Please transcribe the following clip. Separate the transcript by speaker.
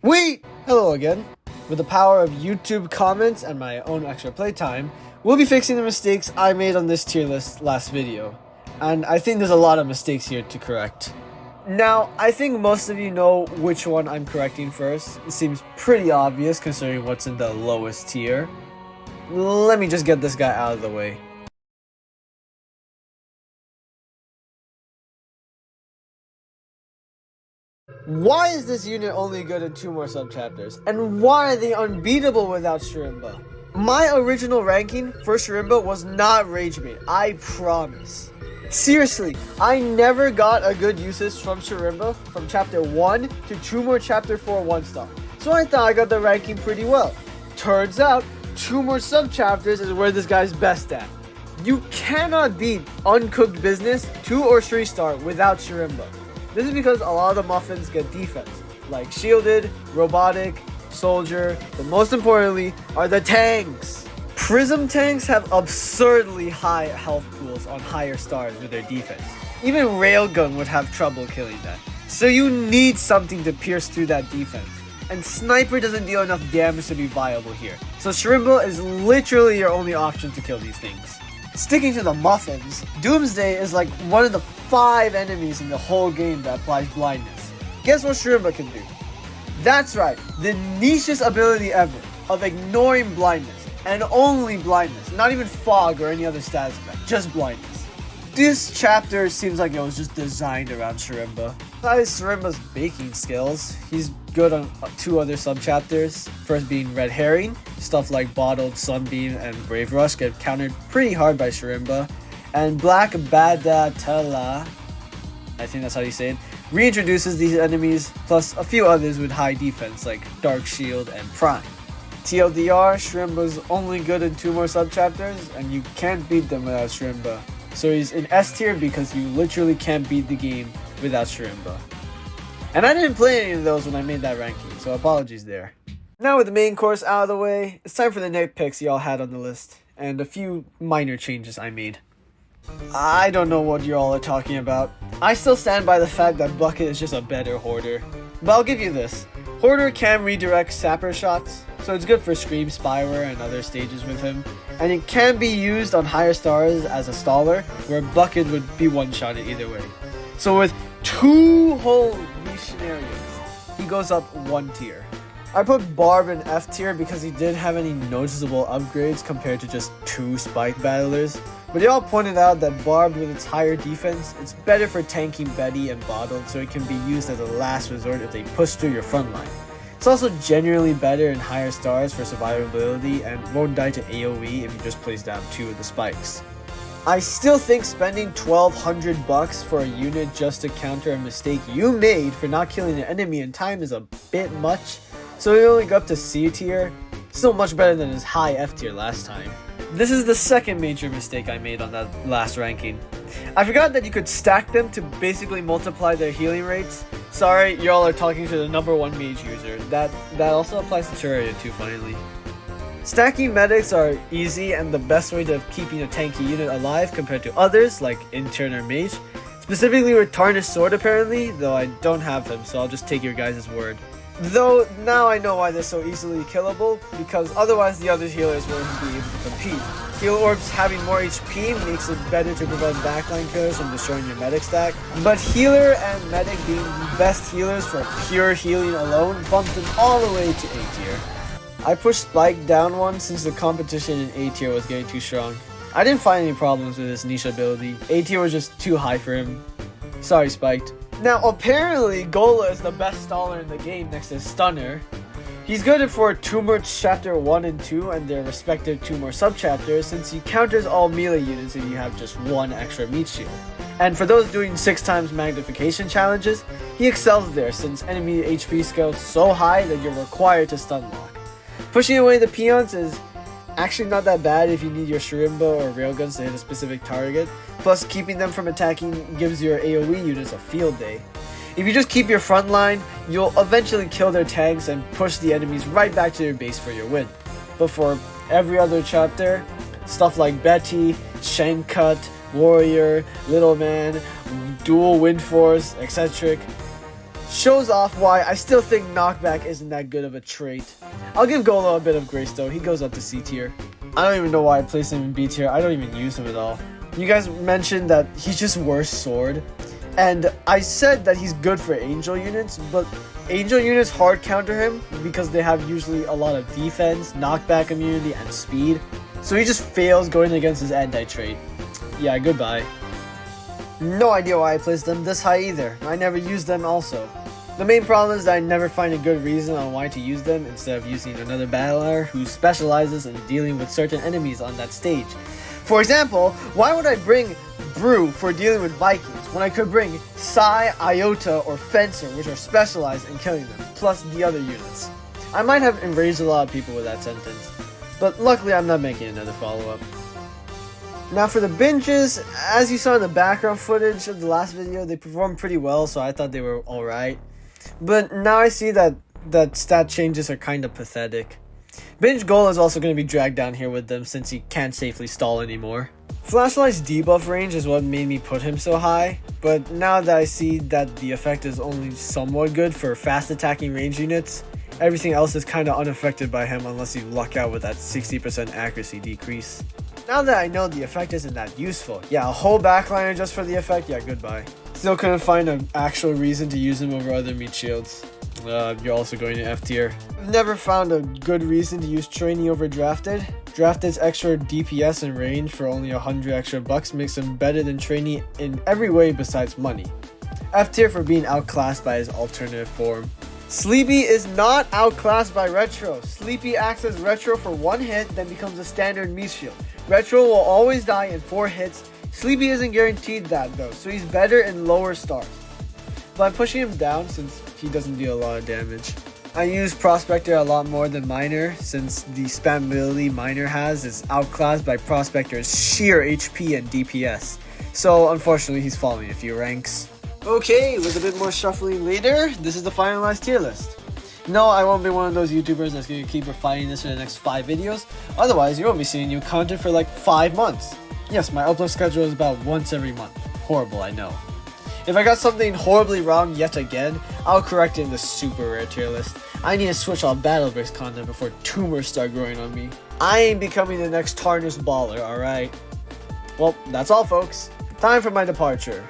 Speaker 1: Wait! Hello again. With the power of YouTube comments and my own extra playtime, we'll be fixing the mistakes I made on this tier list last video. And I think there's a lot of mistakes here to correct. Now, I think most of you know which one I'm correcting first. It seems pretty obvious considering what's in the lowest tier. Let me just get this guy out of the way. Why is this unit only good in 2 more subchapters? And why are they unbeatable without Scherma? My original ranking for Scherma was not Ragebait, I promise. Seriously, I never got a good usage from Scherma from chapter 1 to 2 more chapter 4 1-star. So I thought I got the ranking pretty well. Turns out, 2 more subchapters is where this guy's best at. You cannot beat Uncooked Business 2 or 3-star without Scherma. This is because a lot of the muffins get defense, like Shielded, Robotic, Soldier, but most importantly are the tanks. Prism tanks have absurdly high health pools on higher stars with their defense. Even Railgun would have trouble killing that. So you need something to pierce through that defense. And Sniper doesn't deal enough damage to be viable here. So Scherma is literally your only option to kill these things. Sticking to the muffins, Doomsday is like one of the 5 enemies in the whole game that applies blindness. Guess what Scherma can do? That's right, the nichest ability ever of ignoring blindness, and only blindness, not even fog or any other status effect, just blindness. This chapter seems like it was just designed around Scherma. Besides Scherma's baking skills, he's good on 2 other subchapters. First being Red Herring, stuff like Bottled, Sunbeam, and Brave Rush get countered pretty hard by Scherma. And Black Badatella, I think that's how you say it, reintroduces these enemies, plus a few others with high defense like Dark Shield and Prime. TLDR, Scherma's only good in 2 more subchapters, and you can't beat them without Scherma. So he's in S tier because you literally can't beat the game without Scherma. And I didn't play any of those when I made that ranking, so apologies there. Now with the main course out of the way, it's time for the nitpicks y'all had on the list, and a few minor changes I made. I don't know what y'all are talking about. I still stand by the fact that Bucket is just a better Hoarder. But I'll give you this. Hoarder can redirect Sapper shots, so it's good for Scream, Spyro, and other stages with him. And it can be used on higher stars as a staller, where Bucket would be one-shotted either way. So with 2 whole niche scenarios, he goes up 1 tier. I put Barbed in F tier because he didn't have any noticeable upgrades compared to just 2 spike battlers. But y'all pointed out that Barbed with its higher defense, it's better for tanking Betty and Bottled, so it can be used as a last resort if they push through your front line. It's also generally better in higher stars for survivability and won't die to AoE if you just place down 2 of the spikes. I still think spending $1,200 for a unit just to counter a mistake you made for not killing an enemy in time is a bit much, so he only got up to C tier. Still much better than his high F tier last time. This is the second major mistake I made on that last ranking. I forgot that you could stack them to basically multiply their healing rates. Sorry, y'all are talking to the #1 mage user. That also applies to Terraria too, finally. Stacking medics are easy and the best way to keeping a tanky unit alive compared to others like Intern or Mage. Specifically with Tarnished Sword apparently, though I don't have him, so I'll just take your guys' word. Though now I know why they're so easily killable, because otherwise the other healers wouldn't be able to compete. Heal orbs having more HP makes it better to prevent backline killers from destroying your medic stack, but healer and medic being the best healers for pure healing alone bumps them all the way to A tier. I pushed Spike down 1 since the competition in A tier was getting too strong. I didn't find any problems with his niche ability. A tier was just too high for him. Sorry, Spiked. Now apparently Goala is the best staller in the game next to Stunner. He's good for 2 more chapter 1 and 2 and their respective 2 more subchapters since he counters all melee units if you have just 1 extra meat shield. And for those doing 6 times magnification challenges, he excels there since enemy HP scales so high that you're required to stun lock. Pushing away the peons is actually not that bad if you need your Scherma or railguns to hit a specific target, plus keeping them from attacking gives your AoE units a field day. If you just keep your front line, you'll eventually kill their tanks and push the enemies right back to their base for your win. But for every other chapter, stuff like Betty, Shank Cut, Warrior, Little Man, Dual Wind Force, etc. Shows off why I still think knockback isn't that good of a trait. I'll give Goala a bit of grace though, he goes up to C tier. I don't even know why I placed him in B tier, I don't even use him at all. You guys mentioned that he's just worse sword, and I said that he's good for angel units, but angel units hard counter him because they have usually a lot of defense, knockback immunity, and speed, so he just fails going against his anti-trait. Yeah, goodbye. No idea why I placed them this high either. I never used them also. The main problem is that I never find a good reason on why to use them instead of using another battler who specializes in dealing with certain enemies on that stage. For example, why would I bring Brew for dealing with Vikings when I could bring Sai, Iota, or Fencer, which are specialized in killing them, plus the other units? I might have enraged a lot of people with that sentence, but luckily I'm not making another follow-up. Now for the binges, as you saw in the background footage of the last video, they performed pretty well, so I thought they were alright. But now I see that stat changes are kind of pathetic. Binge Goala is also going to be dragged down here with them since he can't safely stall anymore. Flashlight's debuff range is what made me put him so high, but now that I see that the effect is only somewhat good for fast attacking range units, everything else is kind of unaffected by him unless you luck out with that 60% accuracy decrease. Now that I know the effect isn't that useful, yeah, a whole backliner just for the effect, yeah, goodbye. Still couldn't find an actual reason to use him over other meat shields. You're also going to F tier. I've never found a good reason to use Trainee over Drafted. Drafted's extra DPS and range for only 100 extra bucks makes him better than Trainee in every way besides money. F tier for being outclassed by his alternative form. Sleepy is not outclassed by Retro. Sleepy acts as Retro for 1 hit, then becomes a standard meat shield. Retro will always die in 4 hits. Sleepy isn't guaranteed that though, so he's better in lower stars. But I'm pushing him down since he doesn't deal a lot of damage. I use Prospector a lot more than Miner since the spam ability Miner has is outclassed by Prospector's sheer HP and DPS. So unfortunately he's falling a few ranks. Okay, with a bit more shuffling later, this is the finalized tier list. No, I won't be one of those YouTubers that's going to keep refining this for the next 5 videos. Otherwise, you won't be seeing new content for like 5 months. Yes, my upload schedule is about once every month. Horrible, I know. If I got something horribly wrong yet again, I'll correct it in the super rare tier list. I need to switch off Battle Bricks content before tumors start growing on me. I ain't becoming the next tarnished baller, alright? Well, that's all folks. Time for my departure.